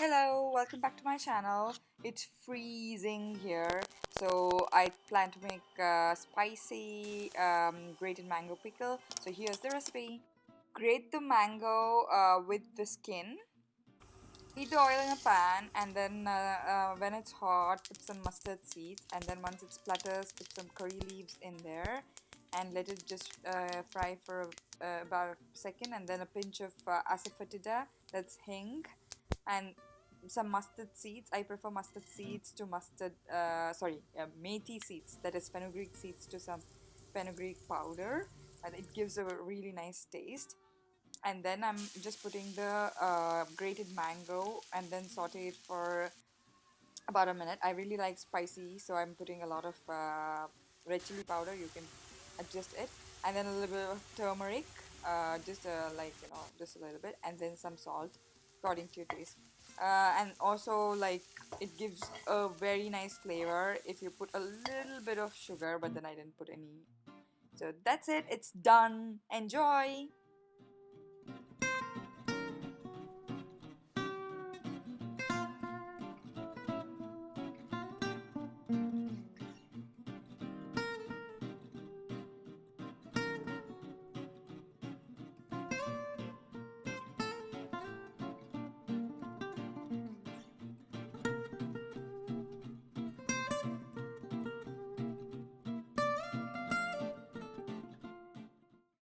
Hello, welcome back to my channel. It's freezing here, so I plan to make spicy grated mango pickle. So here's the recipe. Grate the mango with the skin. Heat the oil in a pan, and then when it's hot, put some mustard seeds, and then once it splatters, put some curry leaves in there and let it just fry for about a second, and then a pinch of asafoetida, that's hing, and some mustard seeds. I prefer mustard seeds to methi seeds, that is fenugreek seeds to some fenugreek powder, and it gives a really nice taste. And then I'm just putting the grated mango and then saute it for about a minute. I really like spicy, so I'm putting a lot of red chili powder. You can adjust it, and then a little bit of turmeric, just a little bit, and then some salt according to your taste. And also, like, it gives a very nice flavor if you put a little bit of sugar, but then I didn't put any. So that's it. It's done. Enjoy.